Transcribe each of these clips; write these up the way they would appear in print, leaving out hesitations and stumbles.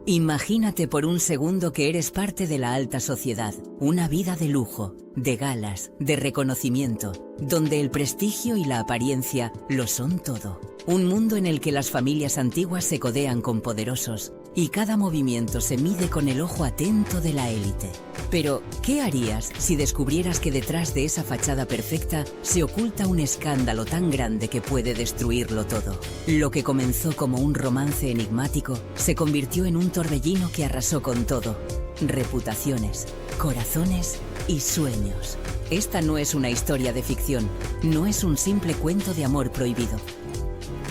Imagínate por un segundo que eres parte de la alta sociedad, una vida de lujo, de galas, de reconocimiento, donde el prestigio y la apariencia lo son todo. Un mundo en el que las familias antiguas se codean con poderosos y cada movimiento se mide con el ojo atento de la élite. Pero, ¿qué harías si descubrieras que detrás de esa fachada perfecta se oculta un escándalo tan grande que puede destruirlo todo? Lo que comenzó como un romance enigmático se convirtió en un torbellino que arrasó con todo. Reputaciones, corazones y sueños. Esta no es una historia de ficción, no es un simple cuento de amor prohibido.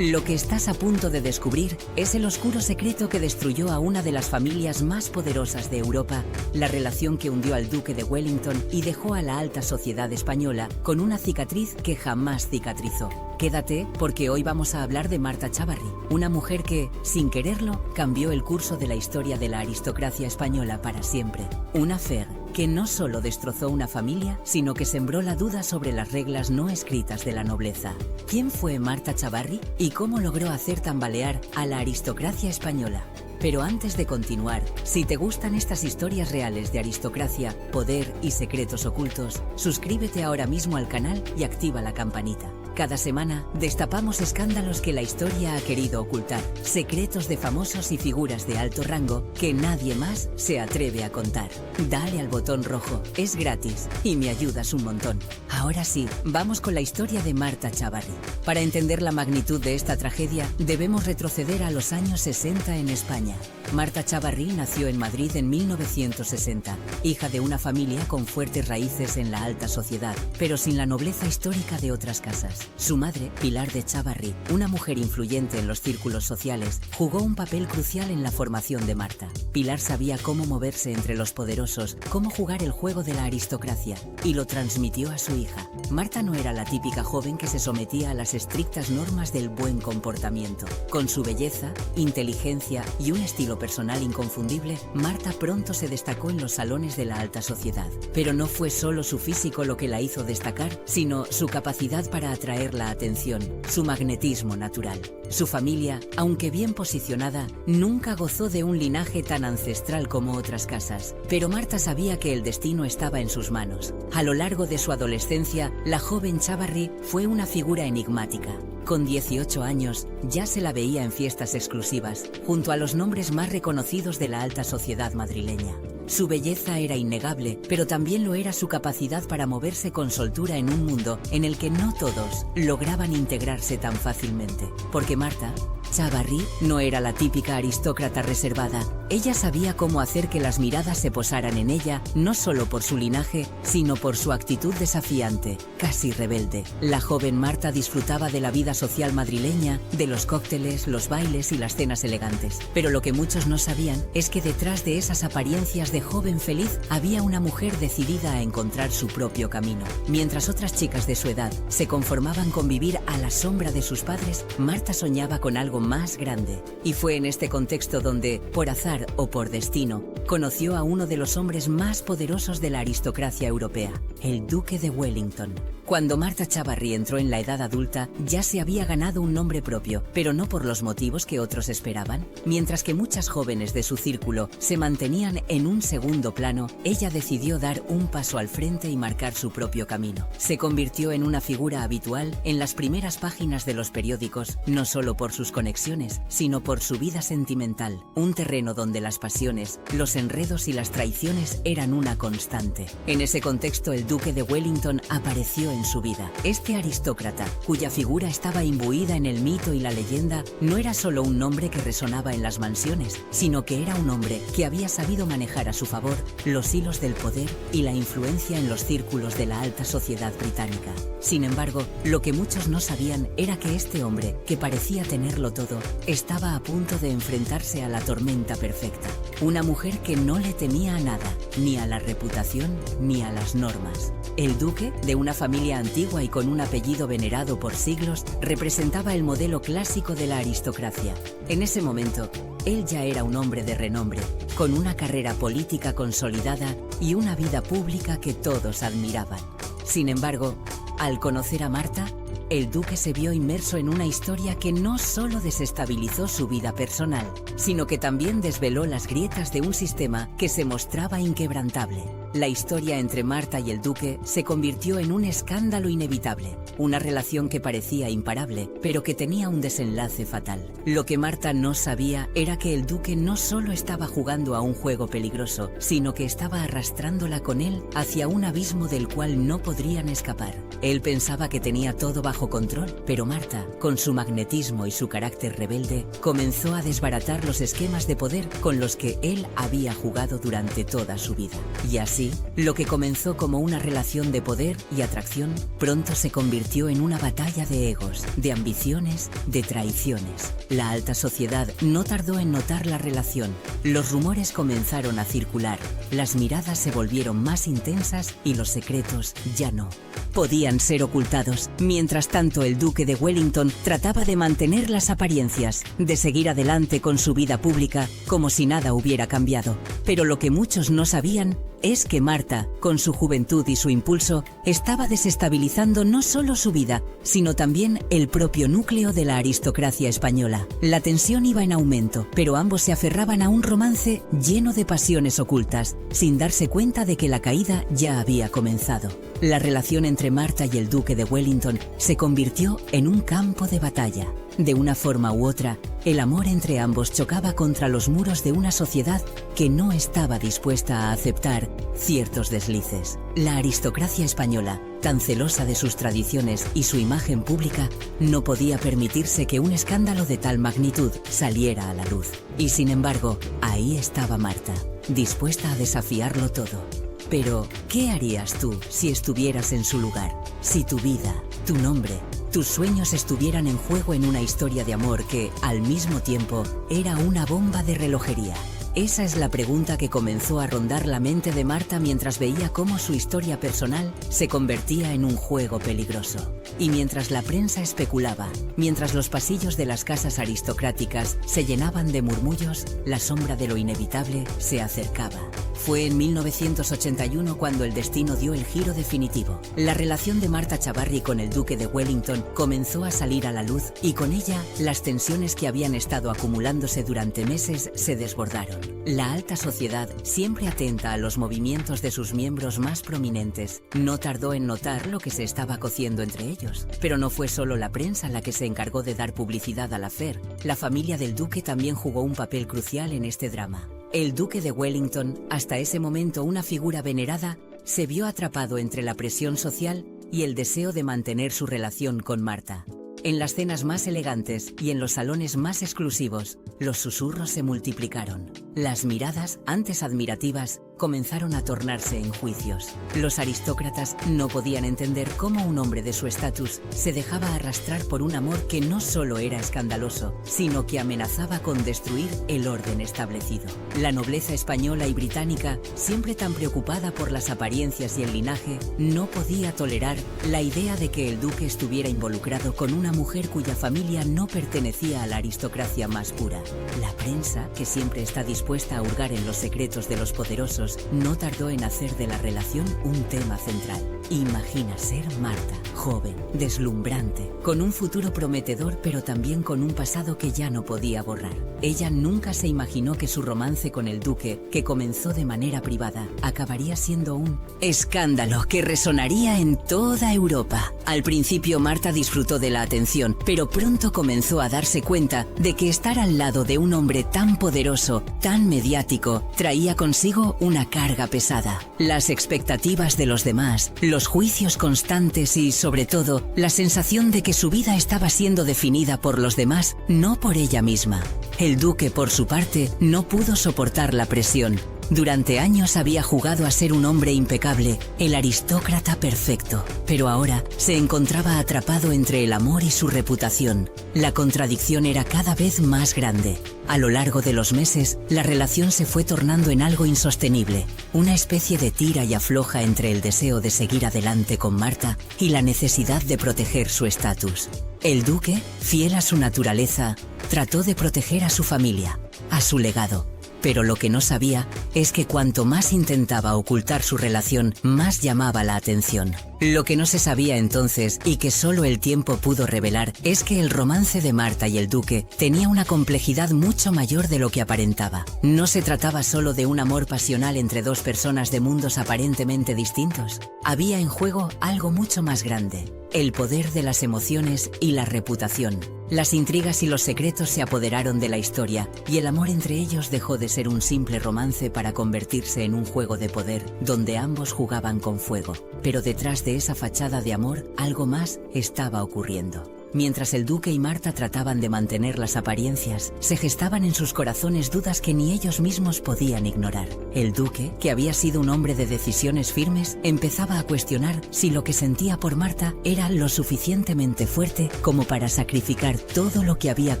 Lo que estás a punto de descubrir es el oscuro secreto que destruyó a una de las familias más poderosas de Europa, la relación que hundió al duque de Wellington y dejó a la alta sociedad española con una cicatriz que jamás cicatrizó. Quédate porque hoy vamos a hablar de Marta Chavarri, una mujer que, sin quererlo, cambió el curso de la historia de la aristocracia española para siempre. Una mujer que no solo destrozó una familia, sino que sembró la duda sobre las reglas no escritas de la nobleza. ¿Quién fue Marta Chavarri y cómo logró hacer tambalear a la aristocracia española? Pero antes de continuar, si te gustan estas historias reales de aristocracia, poder y secretos ocultos, suscríbete ahora mismo al canal y activa la campanita. Cada semana destapamos escándalos que la historia ha querido ocultar, secretos de famosos y figuras de alto rango que nadie más se atreve a contar. Dale al botón rojo, es gratis y me ayudas un montón. Ahora sí, vamos con la historia de Marta Chavarri. Para entender la magnitud de esta tragedia, debemos retroceder a los años 60 en España. Marta Chavarri nació en Madrid en 1960, hija de una familia con fuertes raíces en la alta sociedad, pero sin la nobleza histórica de otras casas. Su madre, Pilar de Chavarri, una mujer influyente en los círculos sociales, jugó un papel crucial en la formación de Marta. Pilar sabía cómo moverse entre los poderosos, cómo jugar el juego de la aristocracia, y lo transmitió a su hija. Marta no era la típica joven que se sometía a las estrictas normas del buen comportamiento. Con su belleza, inteligencia y un estilo personal inconfundible, Marta pronto se destacó en los salones de la alta sociedad. Pero no fue solo su físico lo que la hizo destacar, sino su capacidad para atraer la atención, su magnetismo natural. Su familia, aunque bien posicionada, nunca gozó de un linaje tan ancestral como otras casas. Pero Marta sabía que el destino estaba en sus manos. A lo largo de su adolescencia, la joven Chavarri fue una figura enigmática. Con 18 años, ya se la veía en fiestas exclusivas, junto a los nombres más reconocidos de la alta sociedad madrileña. Su belleza era innegable, pero también lo era su capacidad para moverse con soltura en un mundo en el que no todos lograban integrarse tan fácilmente. Porque Marta Chavarri no era la típica aristócrata reservada. Ella sabía cómo hacer que las miradas se posaran en ella, no solo por su linaje, sino por su actitud desafiante, casi rebelde. La joven Marta disfrutaba de la vida social madrileña, de los cócteles, los bailes y las cenas elegantes. Pero lo que muchos no sabían es que detrás de esas apariencias de joven feliz había una mujer decidida a encontrar su propio camino. Mientras otras chicas de su edad se conformaban con vivir a la sombra de sus padres, Marta soñaba con algo más grande. Y fue en este contexto donde, por azar o por destino, conoció a uno de los hombres más poderosos de la aristocracia europea, el duque de Wellington. Cuando Marta Chavarri entró en la edad adulta, ya se había ganado un nombre propio, pero no por los motivos que otros esperaban. Mientras que muchas jóvenes de su círculo se mantenían en un segundo plano, ella decidió dar un paso al frente y marcar su propio camino. Se convirtió en una figura habitual en las primeras páginas de los periódicos, no solo por sus conexiones, sino por su vida sentimental, un terreno donde las pasiones, los enredos y las traiciones eran una constante. En ese contexto, el duque de Wellington apareció en su vida. Este aristócrata, cuya figura estaba imbuida en el mito y la leyenda, no era solo un nombre que resonaba en las mansiones, sino que era un hombre que había sabido manejar a su favor los hilos del poder y la influencia en los círculos de la alta sociedad británica. Sin embargo, lo que muchos no sabían era que este hombre, que parecía tenerlo todo, estaba a punto de enfrentarse a la tormenta perfecta. Una mujer que no le temía a nada, ni a la reputación, ni a las normas. El duque, de una familia antigua y con un apellido venerado por siglos, representaba el modelo clásico de la aristocracia. En ese momento, él ya era un hombre de renombre, con una carrera política consolidada y una vida pública que todos admiraban. Sin embargo, al conocer a Marta, el duque se vio inmerso en una historia que no solo desestabilizó su vida personal, sino que también desveló las grietas de un sistema que se mostraba inquebrantable. La historia entre Marta y el duque se convirtió en un escándalo inevitable, una relación que parecía imparable, pero que tenía un desenlace fatal. Lo que Marta no sabía era que el duque no solo estaba jugando a un juego peligroso, sino que estaba arrastrándola con él hacia un abismo del cual no podrían escapar. Él pensaba que tenía todo bajo control, pero Marta, con su magnetismo y su carácter rebelde, comenzó a desbaratar los esquemas de poder con los que él había jugado durante toda su vida. Y así, lo que comenzó como una relación de poder y atracción, pronto se convirtió en una batalla de egos, de ambiciones, de traiciones. La alta sociedad no tardó en notar la relación. Los rumores comenzaron a circular, las miradas se volvieron más intensas y los secretos ya no podían ser ocultados. Mientras tanto, el duque de Wellington trataba de mantener las apariencias, de seguir adelante con su vida pública como si nada hubiera cambiado. Pero lo que muchos no sabían es que Marta, con su juventud y su impulso, estaba desestabilizando no solo su vida, sino también el propio núcleo de la aristocracia española. La tensión iba en aumento, pero ambos se aferraban a un romance lleno de pasiones ocultas, sin darse cuenta de que la caída ya había comenzado. La relación entre Marta y el duque de Wellington se convirtió en un campo de batalla. De una forma u otra, el amor entre ambos chocaba contra los muros de una sociedad que no estaba dispuesta a aceptar ciertos deslices. La aristocracia española, tan celosa de sus tradiciones y su imagen pública, no podía permitirse que un escándalo de tal magnitud saliera a la luz. Y sin embargo, ahí estaba Marta, dispuesta a desafiarlo todo. Pero, ¿qué harías tú si estuvieras en su lugar? Si tu vida, tu nombre, tus sueños estuvieran en juego en una historia de amor que, al mismo tiempo, era una bomba de relojería. Esa es la pregunta que comenzó a rondar la mente de Marta mientras veía cómo su historia personal se convertía en un juego peligroso. Y mientras la prensa especulaba, mientras los pasillos de las casas aristocráticas se llenaban de murmullos, la sombra de lo inevitable se acercaba. Fue en 1981 cuando el destino dio el giro definitivo. La relación de Marta Chavarri con el duque de Wellington comenzó a salir a la luz y con ella las tensiones que habían estado acumulándose durante meses se desbordaron. La alta sociedad, siempre atenta a los movimientos de sus miembros más prominentes, no tardó en notar lo que se estaba cociendo entre ellos. Pero no fue solo la prensa la que se encargó de dar publicidad al affair. La familia del duque también jugó un papel crucial en este drama. El duque de Wellington, hasta ese momento una figura venerada, se vio atrapado entre la presión social y el deseo de mantener su relación con Marta. En las cenas más elegantes y en los salones más exclusivos, los susurros se multiplicaron. Las miradas, antes admirativas, comenzaron a tornarse en juicios. Los aristócratas no podían entender cómo un hombre de su estatus se dejaba arrastrar por un amor que no solo era escandaloso, sino que amenazaba con destruir el orden establecido. La nobleza española y británica, siempre tan preocupada por las apariencias y el linaje, no podía tolerar la idea de que el duque estuviera involucrado con una mujer cuya familia no pertenecía a la aristocracia más pura. La prensa, que siempre está dispuesta a hurgar en los secretos de los poderosos, no tardó en hacer de la relación un tema central. Imagina ser Marta, joven, deslumbrante, con un futuro prometedor pero también con un pasado que ya no podía borrar. Ella nunca se imaginó que su romance con el duque, que comenzó de manera privada, acabaría siendo un escándalo que resonaría en toda Europa. Al principio Marta disfrutó de la atención, pero pronto comenzó a darse cuenta de que estar al lado de un hombre tan poderoso, tan mediático, traía consigo una carga pesada. Las expectativas de los demás, los juicios constantes y, sobre todo, la sensación de que su vida estaba siendo definida por los demás, no por ella misma. El duque, por su parte, no pudo soportar la presión. Durante años había jugado a ser un hombre impecable, el aristócrata perfecto, pero ahora se encontraba atrapado entre el amor y su reputación. La contradicción era cada vez más grande. A lo largo de los meses, la relación se fue tornando en algo insostenible, una especie de tira y afloja entre el deseo de seguir adelante con Marta y la necesidad de proteger su estatus. El duque, fiel a su naturaleza, trató de proteger a su familia, a su legado. Pero lo que no sabía es que cuanto más intentaba ocultar su relación, más llamaba la atención. Lo que no se sabía entonces, y que solo el tiempo pudo revelar, es que el romance de Marta y el duque tenía una complejidad mucho mayor de lo que aparentaba. No se trataba solo de un amor pasional entre dos personas de mundos aparentemente distintos. Había en juego algo mucho más grande: el poder de las emociones y la reputación. Las intrigas y los secretos se apoderaron de la historia, y el amor entre ellos dejó de ser un simple romance para convertirse en un juego de poder, donde ambos jugaban con fuego. Pero detrás de esa fachada de amor, algo más estaba ocurriendo. Mientras el duque y Marta trataban de mantener las apariencias, se gestaban en sus corazones dudas que ni ellos mismos podían ignorar. El duque, que había sido un hombre de decisiones firmes, empezaba a cuestionar si lo que sentía por Marta era lo suficientemente fuerte como para sacrificar todo lo que había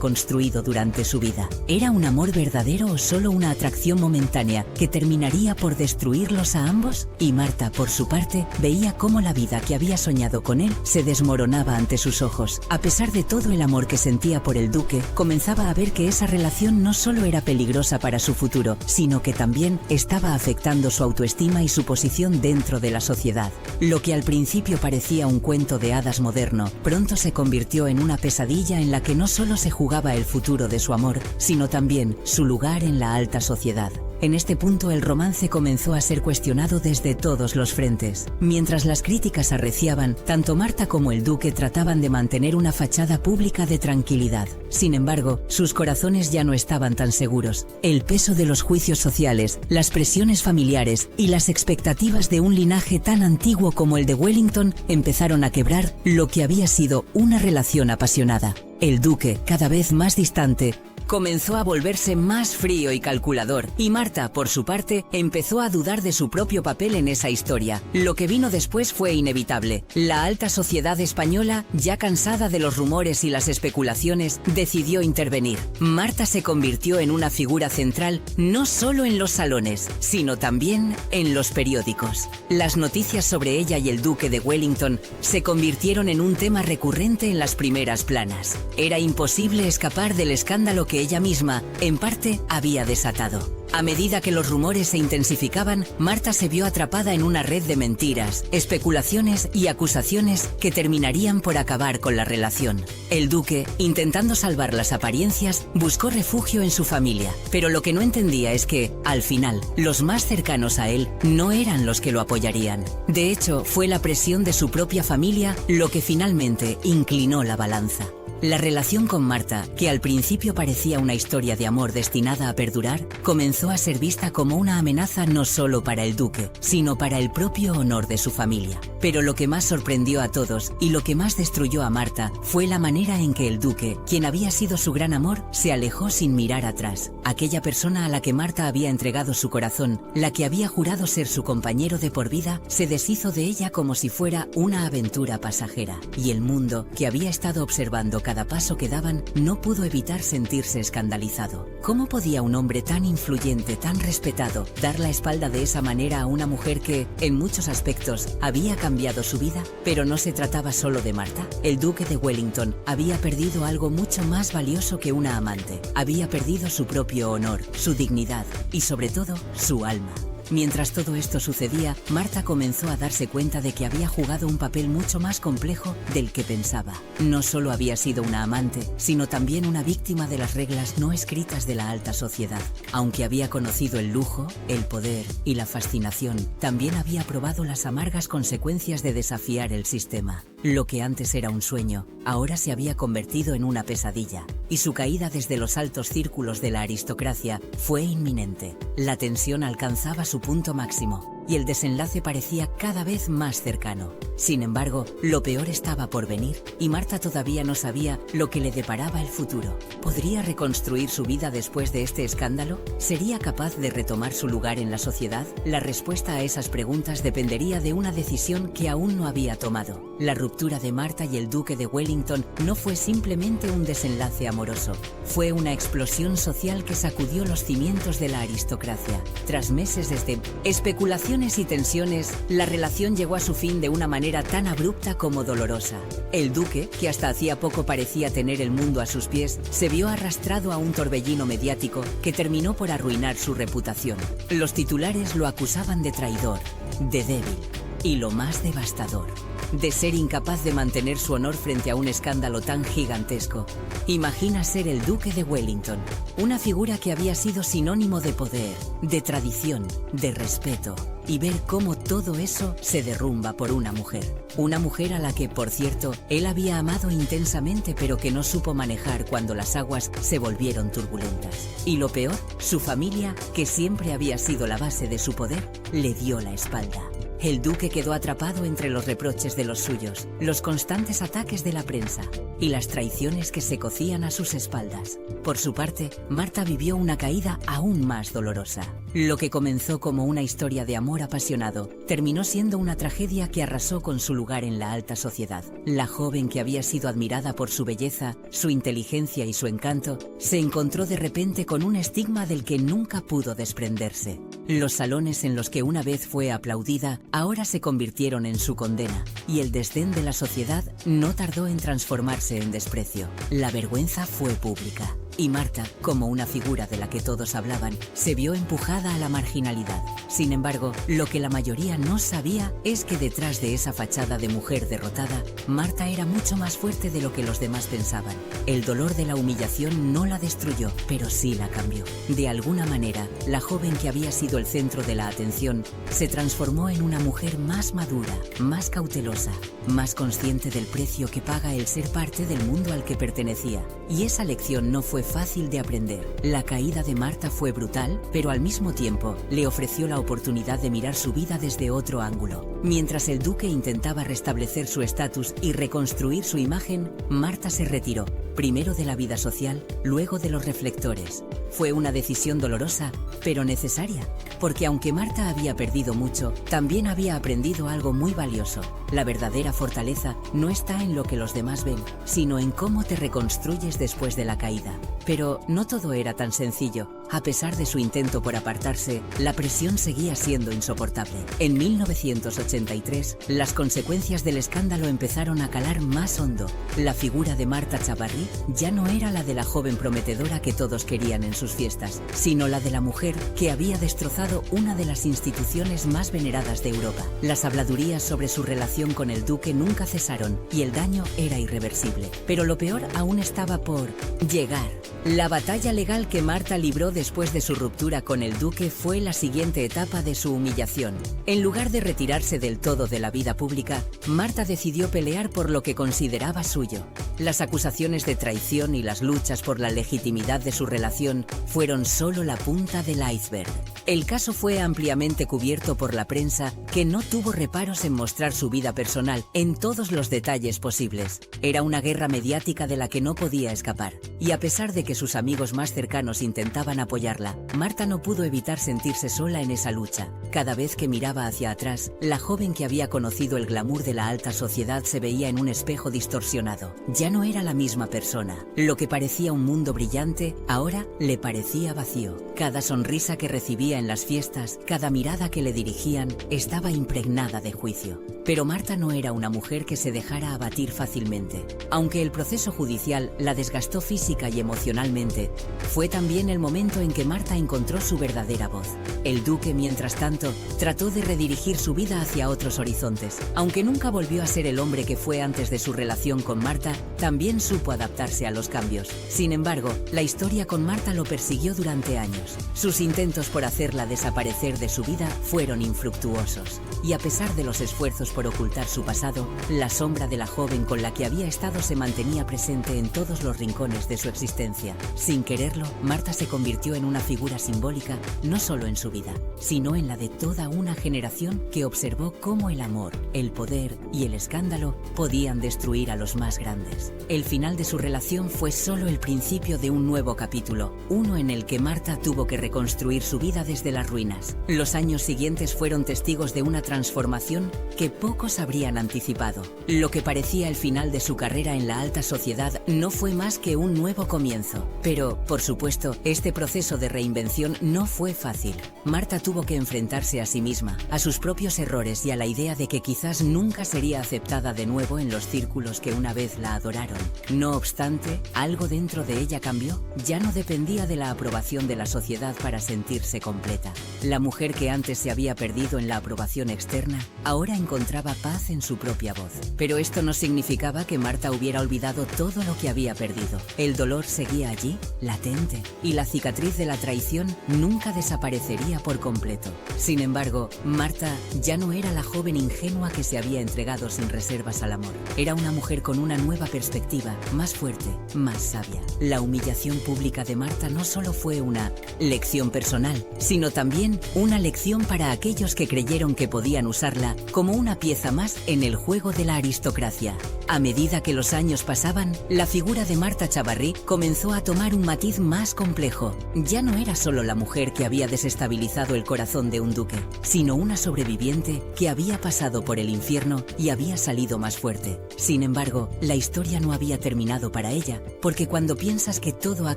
construido durante su vida. ¿Era un amor verdadero o solo una atracción momentánea que terminaría por destruirlos a ambos? Y Marta, por su parte, veía cómo la vida que había soñado con él se desmoronaba ante sus ojos. A pesar de todo el amor que sentía por el duque, comenzaba a ver que esa relación no solo era peligrosa para su futuro, sino que también estaba afectando su autoestima y su posición dentro de la sociedad. Lo que al principio parecía un cuento de hadas moderno, pronto se convirtió en una pesadilla en la que no solo se jugaba el futuro de su amor, sino también su lugar en la alta sociedad. En este punto el romance comenzó a ser cuestionado desde todos los frentes. Mientras las críticas arreciaban, tanto Marta como el duque trataban de mantener una fachada pública de tranquilidad. Sin embargo, sus corazones ya no estaban tan seguros. El peso de los juicios sociales, las presiones familiares y las expectativas de un linaje tan antiguo como el de Wellington empezaron a quebrar lo que había sido una relación apasionada. El duque, cada vez más distante, comenzó a volverse más frío y calculador, y Marta, por su parte, empezó a dudar de su propio papel en esa historia. Lo que vino después fue inevitable. La alta sociedad española, ya cansada de los rumores y las especulaciones, decidió intervenir. Marta se convirtió en una figura central no solo en los salones, sino también en los periódicos. Las noticias sobre ella y el duque de Wellington se convirtieron en un tema recurrente en las primeras planas. Era imposible escapar del escándalo que ella misma, en parte, había desatado. A medida que los rumores se intensificaban, Marta se vio atrapada en una red de mentiras, especulaciones y acusaciones que terminarían por acabar con la relación. El duque, intentando salvar las apariencias, buscó refugio en su familia, pero lo que no entendía es que, al final, los más cercanos a él no eran los que lo apoyarían. De hecho, fue la presión de su propia familia lo que finalmente inclinó la balanza. La relación con Marta, que al principio parecía una historia de amor destinada a perdurar, comenzó a ser vista como una amenaza no solo para el duque, sino para el propio honor de su familia. Pero lo que más sorprendió a todos y lo que más destruyó a Marta fue la manera en que el duque, quien había sido su gran amor, se alejó sin mirar atrás. Aquella persona a la que Marta había entregado su corazón, la que había jurado ser su compañero de por vida, se deshizo de ella como si fuera una aventura pasajera. Y el mundo, que había estado observando cada paso que daban, no pudo evitar sentirse escandalizado. ¿Cómo podía un hombre tan influyente, tan respetado, dar la espalda de esa manera a una mujer que, en muchos aspectos, había cambiado su vida? Pero no se trataba solo de Marta. El duque de Wellington había perdido algo mucho más valioso que una amante. Había perdido su propio honor, su dignidad y, sobre todo, su alma. Mientras todo esto sucedía, Marta comenzó a darse cuenta de que había jugado un papel mucho más complejo del que pensaba. No solo había sido una amante, sino también una víctima de las reglas no escritas de la alta sociedad. Aunque había conocido el lujo, el poder y la fascinación, también había probado las amargas consecuencias de desafiar el sistema. Lo que antes era un sueño, ahora se había convertido en una pesadilla, y su caída desde los altos círculos de la aristocracia fue inminente. La tensión alcanzaba su punto máximo, y el desenlace parecía cada vez más cercano. Sin embargo, lo peor estaba por venir, y Marta todavía no sabía lo que le deparaba el futuro. ¿Podría reconstruir su vida después de este escándalo? ¿Sería capaz de retomar su lugar en la sociedad? La respuesta a esas preguntas dependería de una decisión que aún no había tomado. La ruptura de Marta y el duque de Wellington no fue simplemente un desenlace amoroso. Fue una explosión social que sacudió los cimientos de la aristocracia. Tras meses de especulaciones y tensiones, la relación llegó a su fin de una manera tan abrupta como dolorosa. El duque, que hasta hacía poco parecía tener el mundo a sus pies, se vio arrastrado a un torbellino mediático que terminó por arruinar su reputación. Los titulares lo acusaban de traidor, de débil, Y lo más devastador, de ser incapaz de mantener su honor frente a un escándalo tan gigantesco. Imagina ser el duque de Wellington, una figura que había sido sinónimo de poder, de tradición, de respeto, y ver cómo todo eso se derrumba por una mujer. Una mujer a la que, por cierto, él había amado intensamente, pero que no supo manejar cuando las aguas se volvieron turbulentas. Y lo peor, su familia, que siempre había sido la base de su poder, le dio la espalda. El duque quedó atrapado entre los reproches de los suyos, los constantes ataques de la prensa y las traiciones que se cocían a sus espaldas. Por su parte, Marta vivió una caída aún más dolorosa. Lo que comenzó como una historia de amor apasionado, terminó siendo una tragedia que arrasó con su lugar en la alta sociedad. La joven que había sido admirada por su belleza, su inteligencia y su encanto, se encontró de repente con un estigma del que nunca pudo desprenderse. Los salones en los que una vez fue aplaudida ahora se convirtieron en su condena, y el desdén de la sociedad no tardó en transformarse en desprecio. La vergüenza fue pública, y Marta, como una figura de la que todos hablaban, se vio empujada a la marginalidad. Sin embargo, lo que la mayoría no sabía es que detrás de esa fachada de mujer derrotada, Marta era mucho más fuerte de lo que los demás pensaban. El dolor de la humillación no la destruyó, pero sí la cambió. De alguna manera, la joven que había sido el centro de la atención se transformó en una mujer más madura, más cautelosa, más consciente del precio que paga el ser parte del mundo al que pertenecía. Y esa lección no fue fácil de aprender. La caída de Marta fue brutal, pero al mismo tiempo le ofreció la oportunidad de mirar su vida desde otro ángulo. Mientras el duque intentaba restablecer su estatus y reconstruir su imagen, Marta se retiró, primero de la vida social, luego de los reflectores. Fue una decisión dolorosa, pero necesaria, porque aunque Marta había perdido mucho, también había aprendido algo muy valioso. La verdadera fortaleza no está en lo que los demás ven, sino en cómo te reconstruyes después de la caída. Pero no todo era tan sencillo. A pesar de su intento por apartarse, la presión seguía siendo insoportable. En 1983, las consecuencias del escándalo empezaron a calar más hondo. La figura de Marta Chavarri ya no era la de la joven prometedora que todos querían en sus fiestas, sino la de la mujer que había destrozado una de las instituciones más veneradas de Europa. Las habladurías sobre su relación con el duque nunca cesaron y el daño era irreversible. Pero lo peor aún estaba por llegar. La batalla legal que Marta libró después de su ruptura con el duque fue la siguiente etapa de su humillación. En lugar de retirarse del todo de la vida pública, Marta decidió pelear por lo que consideraba suyo. Las acusaciones de traición y las luchas por la legitimidad de su relación fueron solo la punta del iceberg. El caso fue ampliamente cubierto por la prensa, que no tuvo reparos en mostrar su vida personal en todos los detalles posibles. Era una guerra mediática de la que no podía escapar. Y a pesar de que sus amigos más cercanos intentaban apoyarla, Marta no pudo evitar sentirse sola en esa lucha. Cada vez que miraba hacia atrás, la joven que había conocido el glamour de la alta sociedad se veía en un espejo distorsionado. Ya no era la misma persona. Lo que parecía un mundo brillante, ahora le parecía vacío. Cada sonrisa que recibía en las fiestas, cada mirada que le dirigían, estaba impregnada de juicio. Pero Marta no era una mujer que se dejara abatir fácilmente. Aunque el proceso judicial la desgastó física y emocionalmente, fue también el momento en que Marta encontró su verdadera voz. El duque, mientras tanto, trató de redirigir su vida hacia otros horizontes. Aunque nunca volvió a ser el hombre que fue antes de su relación con Marta, también supo adaptarse a los cambios. Sin embargo, la historia con Marta lo persiguió durante años. Sus intentos por hacerla desaparecer de su vida fueron infructuosos. Y a pesar de los esfuerzos por ocultar su pasado, la sombra de la joven con la que había estado se mantenía presente en todos los rincones de su existencia. Sin quererlo, Marta se convirtió en una figura simbólica, no solo en su vida, sino en la de toda una generación que observó cómo el amor, el poder y el escándalo podían destruir a los más grandes. El final de su relación fue solo el principio de un nuevo capítulo, uno en el que Marta tuvo que reconstruir su vida desde las ruinas. Los años siguientes fueron testigos de una transformación que pocos habrían anticipado. Lo que parecía el final de su carrera en la alta sociedad no fue más que un nuevo comienzo. Pero, por supuesto, este proceso de reinvención no fue fácil. Marta tuvo que enfrentarse a sí misma, a sus propios errores y a la idea de que quizás nunca sería aceptada de nuevo en los círculos que una vez la adoraron. No obstante, algo dentro de ella cambió. Ya no dependía de la aprobación de la sociedad para sentirse completa. completa. La mujer que antes se había perdido en la aprobación externa, ahora encontraba paz en su propia voz. Pero esto no significaba que Marta hubiera olvidado todo lo que había perdido. El dolor seguía allí, latente, y la cicatriz de la traición nunca desaparecería por completo. Sin embargo, Marta ya no era la joven ingenua que se había entregado sin reservas al amor. Era una mujer con una nueva perspectiva, más fuerte, más sabia. La humillación pública de Marta no solo fue una lección personal, sino también una lección para aquellos que creyeron que podían usarla como una pieza más en el juego de la aristocracia. A medida que los años pasaban, la figura de Marta Chavarri comenzó a tomar un matiz más complejo. Ya no era solo la mujer que había desestabilizado el corazón de un duque, sino una sobreviviente que había pasado por el infierno y había salido más fuerte. Sin embargo, la historia no había terminado para ella, porque cuando piensas que todo ha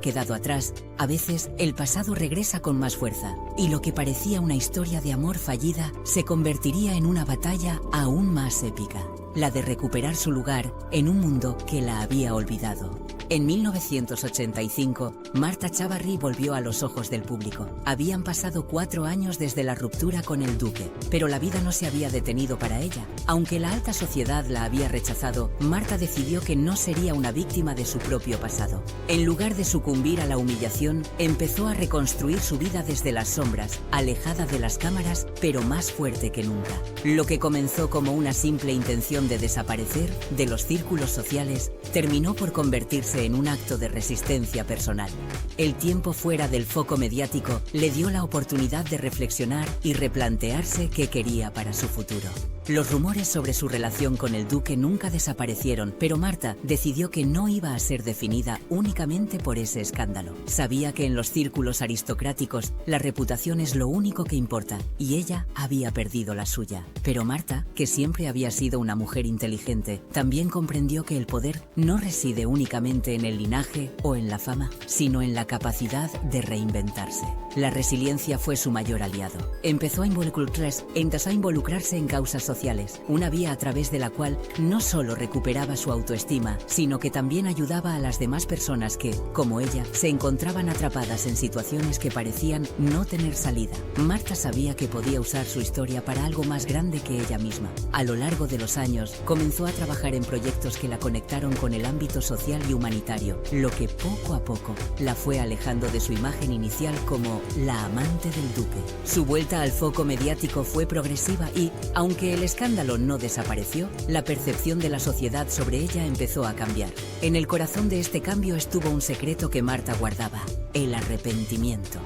quedado atrás, a veces el pasado regresa con más fuerza, y lo que parecía una historia de amor fallida se convertiría en una batalla aún más épica, la de recuperar su lugar en un mundo que la había olvidado. En 1985, Marta Chavarri volvió a los ojos del público. Habían pasado 4 años desde la ruptura con el duque, pero la vida no se había detenido para ella. Aunque la alta sociedad la había rechazado, Marta decidió que no sería una víctima de su propio pasado. En lugar de sucumbir a la humillación, empezó a reconstruir su vida desde las sombras, alejada de las cámaras, pero más fuerte que nunca. Lo que comenzó como una simple intención de desaparecer de los círculos sociales, terminó por convertirse en un acto de resistencia personal. El tiempo fuera del foco mediático le dio la oportunidad de reflexionar y replantearse qué quería para su futuro. Los rumores sobre su relación con el duque nunca desaparecieron, pero Marta decidió que no iba a ser definida únicamente por ese escándalo. Sabía que en los círculos aristocráticos la reputación es lo único que importa, y ella había perdido la suya. Pero Marta, que siempre había sido una mujer inteligente, también comprendió que el poder no reside únicamente en el linaje o en la fama, sino en la capacidad de reinventarse. La resiliencia fue su mayor aliado. Empezó a involucrarse en causas sociales, una vía a través de la cual no solo recuperaba su autoestima, sino que también ayudaba a las demás personas que, como ella, se encontraban atrapadas en situaciones que parecían no tener salida. Marta sabía que podía usar su historia para algo más grande que ella misma. A lo largo de los años, comenzó a trabajar en proyectos que la conectaron con el ámbito social y humanitario, lo que poco a poco la fue alejando de su imagen inicial como la amante del duque. Su vuelta al foco mediático fue progresiva y, aunque el escándalo no desapareció, la percepción de la sociedad sobre ella empezó a cambiar. En el corazón de este cambio estuvo un secreto que Marta guardaba: el arrepentimiento.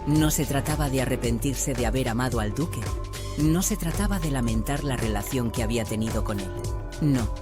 No se trataba de arrepentirse de haber amado al duque. No se trataba de lamentar la relación que había tenido con él. No.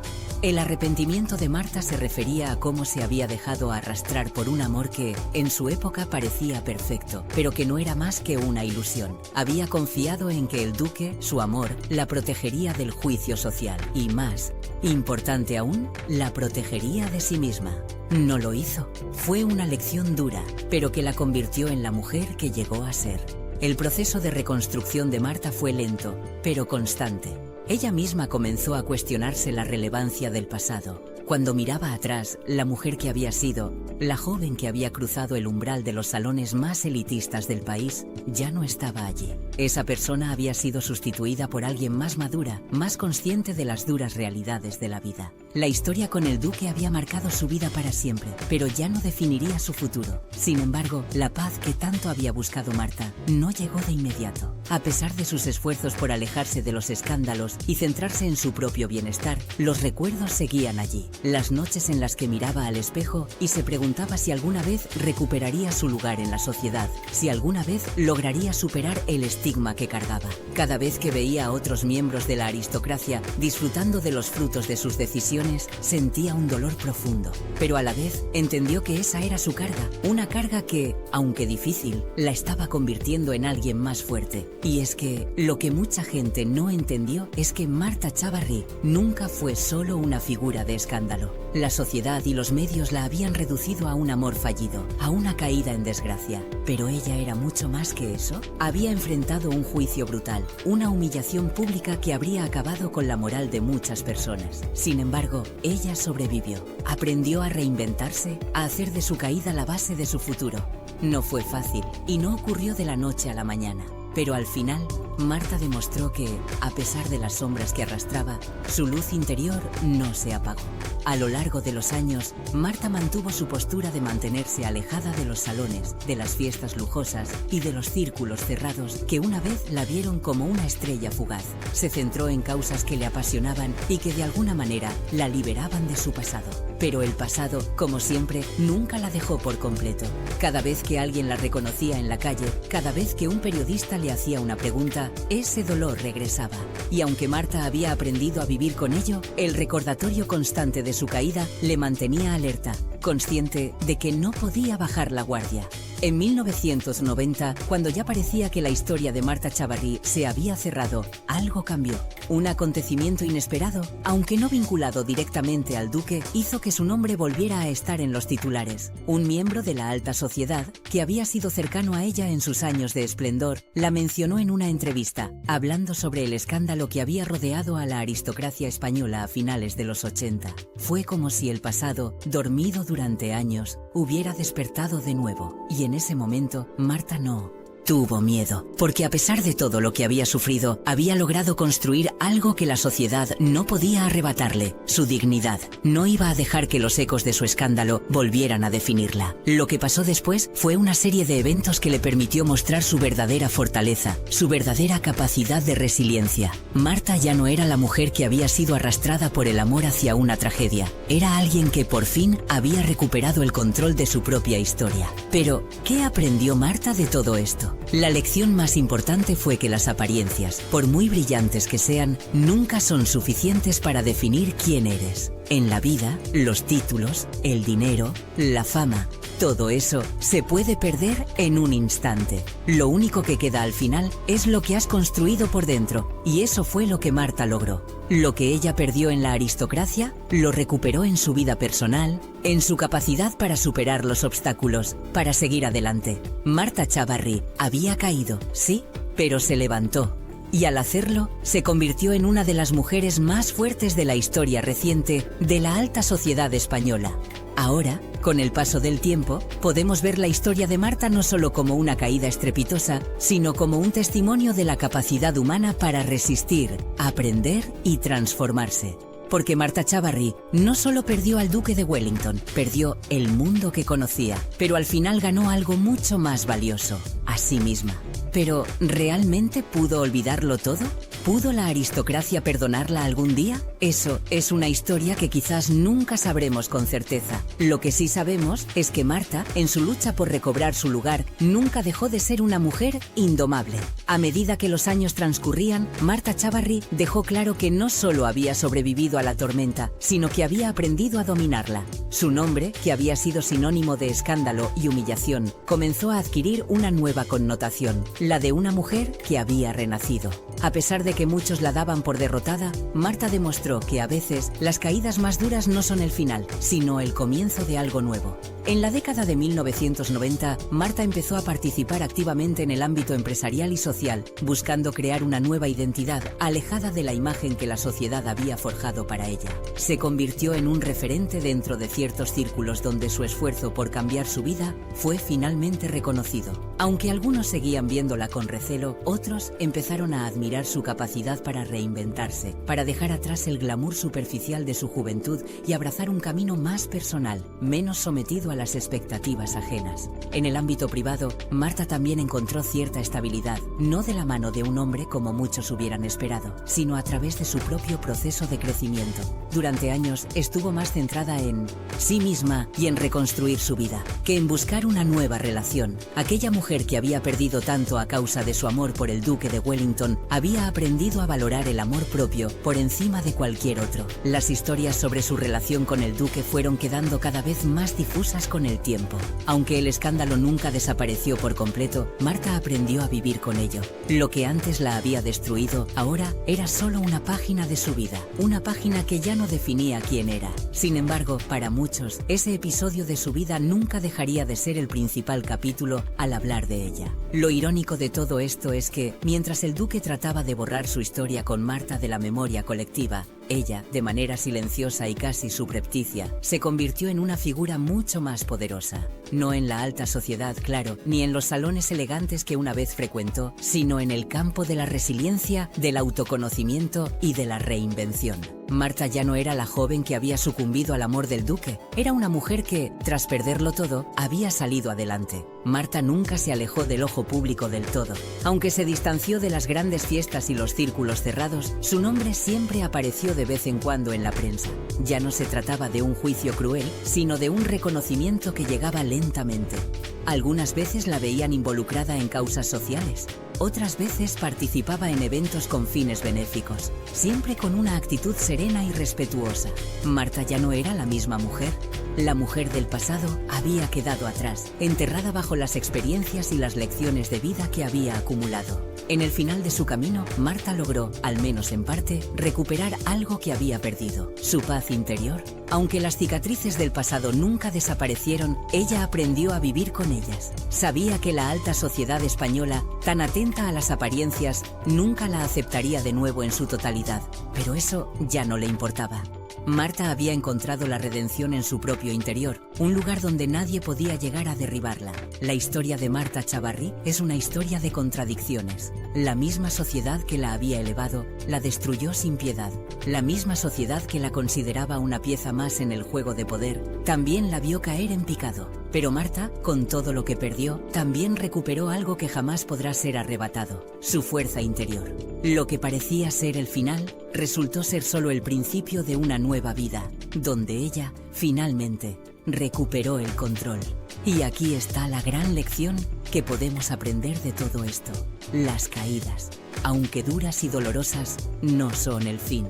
El arrepentimiento de Marta se refería a cómo se había dejado arrastrar por un amor que, en su época, parecía perfecto, pero que no era más que una ilusión. Había confiado en que el duque, su amor, la protegería del juicio social y, más importante aún, la protegería de sí misma. No lo hizo. Fue una lección dura, pero que la convirtió en la mujer que llegó a ser. El proceso de reconstrucción de Marta fue lento, pero constante. Ella misma comenzó a cuestionarse la relevancia del pasado. Cuando miraba atrás, la mujer que había sido, la joven que había cruzado el umbral de los salones más elitistas del país, ya no estaba allí. Esa persona había sido sustituida por alguien más madura, más consciente de las duras realidades de la vida. La historia con el duque había marcado su vida para siempre, pero ya no definiría su futuro. Sin embargo, la paz que tanto había buscado Marta no llegó de inmediato. A pesar de sus esfuerzos por alejarse de los escándalos y centrarse en su propio bienestar, los recuerdos seguían allí. Las noches en las que miraba al espejo y se preguntaba si alguna vez recuperaría su lugar en la sociedad, si alguna vez lograría superar el estigma que cargaba. Cada vez que veía a otros miembros de la aristocracia disfrutando de los frutos de sus decisiones, sentía un dolor profundo. Pero a la vez entendió que esa era su carga, una carga que, aunque difícil, la estaba convirtiendo en alguien más fuerte. Y es que lo que mucha gente no entendió es que Marta Chavarri nunca fue solo una figura de escándalo. La sociedad y los medios la habían reducido a un amor fallido, a una caída en desgracia. Pero ella era mucho más que eso. Había enfrentado un juicio brutal, una humillación pública que habría acabado con la moral de muchas personas. Sin embargo, ella sobrevivió. Aprendió a reinventarse, a hacer de su caída la base de su futuro. No fue fácil y no ocurrió de la noche a la mañana. Pero al final, Marta demostró que, a pesar de las sombras que arrastraba, su luz interior no se apagó. A lo largo de los años, Marta mantuvo su postura de mantenerse alejada de los salones, de las fiestas lujosas y de los círculos cerrados que una vez la vieron como una estrella fugaz. Se centró en causas que le apasionaban y que de alguna manera la liberaban de su pasado. Pero el pasado, como siempre, nunca la dejó por completo. Cada vez que alguien la reconocía en la calle, cada vez que un periodista le hacía una pregunta, ese dolor regresaba. Y aunque Marta había aprendido a vivir con ello, el recordatorio constante de su caída le mantenía alerta, consciente de que no podía bajar la guardia. En 1990, cuando ya parecía que la historia de Marta Chavarri se había cerrado, algo cambió. Un acontecimiento inesperado, aunque no vinculado directamente al duque, hizo que su nombre volviera a estar en los titulares. Un miembro de la alta sociedad, que había sido cercano a ella en sus años de esplendor, la mencionó en una entrevista, hablando sobre el escándalo que había rodeado a la aristocracia española a finales de los 80. Fue como si el pasado, dormido durante años, hubiera despertado de nuevo, y en ese momento, Marta no tuvo miedo, porque a pesar de todo lo que había sufrido, había logrado construir algo que la sociedad no podía arrebatarle, su dignidad. No iba a dejar que los ecos de su escándalo volvieran a definirla. Lo que pasó después fue una serie de eventos que le permitió mostrar su verdadera fortaleza, su verdadera capacidad de resiliencia. Marta ya no era la mujer que había sido arrastrada por el amor hacia una tragedia. Era alguien que por fin había recuperado el control de su propia historia. Pero, ¿qué aprendió Marta de todo esto? La lección más importante fue que las apariencias, por muy brillantes que sean, nunca son suficientes para definir quién eres. En la vida, los títulos, el dinero, la fama, todo eso se puede perder en un instante. Lo único que queda al final es lo que has construido por dentro, y eso fue lo que Marta logró. Lo que ella perdió en la aristocracia, lo recuperó en su vida personal, en su capacidad para superar los obstáculos, para seguir adelante. Marta Chavarri había caído, sí, pero se levantó. Y al hacerlo, se convirtió en una de las mujeres más fuertes de la historia reciente de la alta sociedad española. Ahora, con el paso del tiempo, podemos ver la historia de Marta no solo como una caída estrepitosa, sino como un testimonio de la capacidad humana para resistir, aprender y transformarse. Porque Marta Chavarri no solo perdió al duque de Wellington, perdió el mundo que conocía, pero al final ganó algo mucho más valioso, a sí misma. Pero, ¿realmente pudo olvidarlo todo? ¿Pudo la aristocracia perdonarla algún día? Eso es una historia que quizás nunca sabremos con certeza. Lo que sí sabemos es que Marta, en su lucha por recobrar su lugar, nunca dejó de ser una mujer indomable. A medida que los años transcurrían, Marta Chavarri dejó claro que no solo había sobrevivido a la tormenta, sino que había aprendido a dominarla. Su nombre, que había sido sinónimo de escándalo y humillación, comenzó a adquirir una nueva connotación, la de una mujer que había renacido. A pesar de que muchos la daban por derrotada, Marta demostró que a veces las caídas más duras no son el final, sino el comienzo de algo nuevo. En la década de 1990, Marta empezó a participar activamente en el ámbito empresarial y social, buscando crear una nueva identidad, alejada de la imagen que la sociedad había forjado para ella. Se convirtió en un referente dentro de ciertos círculos donde su esfuerzo por cambiar su vida fue finalmente reconocido. Aunque algunos seguían viéndola con recelo, otros empezaron a admirar su capacidad para reinventarse, para dejar atrás el glamour superficial de su juventud y abrazar un camino más personal, menos sometido a las expectativas ajenas. En el ámbito privado, Marta también encontró cierta estabilidad, no de la mano de un hombre como muchos hubieran esperado, sino a través de su propio proceso de crecimiento. Durante años estuvo más centrada en sí misma y en reconstruir su vida, que en buscar una nueva relación. Aquella mujer que había perdido tanto a causa de su amor por el duque de Wellington había aprendido a valorar el amor propio por encima de cualquier otro. Las historias sobre su relación con el duque fueron quedando cada vez más difusas con el tiempo. Aunque el escándalo nunca desapareció por completo, Marta aprendió a vivir con ello. Lo que antes la había destruido, ahora era solo una página de su vida, una página que ya no definía quién era. Sin embargo, para muchos, ese episodio de su vida nunca dejaría de ser el principal capítulo al hablar de ella. Lo irónico de todo esto es que, mientras el duque trataba de borrar su historia con Marta de la memoria colectiva, Ella, de manera silenciosa y casi subrepticia, se convirtió en una figura mucho más poderosa. No en la alta sociedad, claro, ni en los salones elegantes que una vez frecuentó, sino en el campo de la resiliencia, del autoconocimiento y de la reinvención. Marta ya no era la joven que había sucumbido al amor del duque, era una mujer que, tras perderlo todo, había salido adelante. Marta nunca se alejó del ojo público del todo. Aunque se distanció de las grandes fiestas y los círculos cerrados, su nombre siempre apareció de vez en cuando en la prensa. Ya no se trataba de un juicio cruel, sino de un reconocimiento que llegaba lentamente. Algunas veces la veían involucrada en causas sociales, otras veces participaba en eventos con fines benéficos, siempre con una actitud serena y respetuosa. Marta ya no era la misma mujer. La mujer del pasado había quedado atrás, enterrada bajo las experiencias y las lecciones de vida que había acumulado. En el final de su camino, Marta logró, al menos en parte, recuperar algo que había perdido, su paz interior. Aunque las cicatrices del pasado nunca desaparecieron, ella aprendió a vivir con ellas. Sabía que la alta sociedad española, tan atenta a las apariencias, nunca la aceptaría de nuevo en su totalidad, pero eso ya no le importaba. Marta había encontrado la redención en su propio interior, un lugar donde nadie podía llegar a derribarla. La historia de Marta Chavarri es una historia de contradicciones. La misma sociedad que la había elevado, la destruyó sin piedad. La misma sociedad que la consideraba una pieza más en el juego de poder, también la vio caer en picado. Pero Marta, con todo lo que perdió, también recuperó algo que jamás podrá ser arrebatado: su fuerza interior. Lo que parecía ser el final, resultó ser solo el principio de una nueva vida, donde ella, finalmente, recuperó el control. Y aquí está la gran lección que podemos aprender de todo esto: las caídas, aunque duras y dolorosas, no son el fin.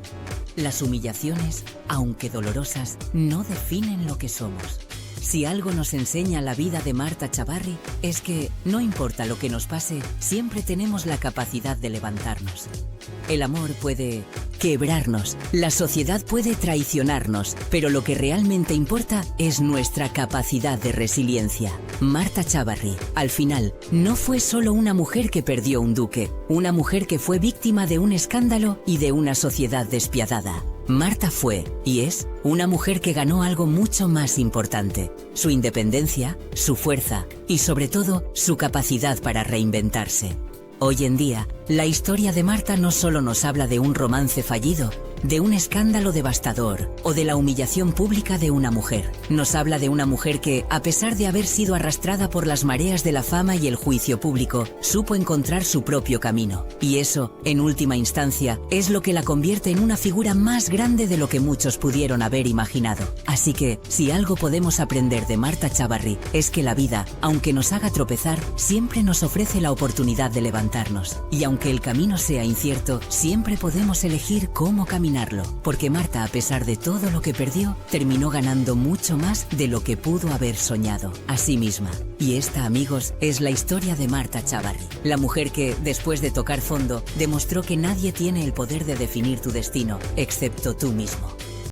Las humillaciones, aunque dolorosas, no definen lo que somos. Si algo nos enseña la vida de Marta Chavarri, es que, no importa lo que nos pase, siempre tenemos la capacidad de levantarnos. El amor puede quebrarnos, la sociedad puede traicionarnos, pero lo que realmente importa es nuestra capacidad de resiliencia. Marta Chavarri, al final, no fue solo una mujer que perdió un duque, una mujer que fue víctima de un escándalo y de una sociedad despiadada. Marta fue, y es, una mujer que ganó algo mucho más importante: su independencia, su fuerza y, sobre todo, su capacidad para reinventarse. Hoy en día, la historia de Marta no solo nos habla de un romance fallido, de un escándalo devastador o de la humillación pública de una mujer. Nos habla de una mujer que, a pesar de haber sido arrastrada por las mareas de la fama y el juicio público, supo encontrar su propio camino. Y eso, en última instancia, es lo que la convierte en una figura más grande de lo que muchos pudieron haber imaginado. Así que, si algo podemos aprender de Marta Chavarri, es que la vida, aunque nos haga tropezar, siempre nos ofrece la oportunidad de levantarnos. Y aunque el camino sea incierto, siempre podemos elegir cómo caminar. Porque Marta, a pesar de todo lo que perdió, terminó ganando mucho más de lo que pudo haber soñado a sí misma. Y esta, amigos, es la historia de Marta Chavarri, la mujer que, después de tocar fondo, demostró que nadie tiene el poder de definir tu destino, excepto tú mismo.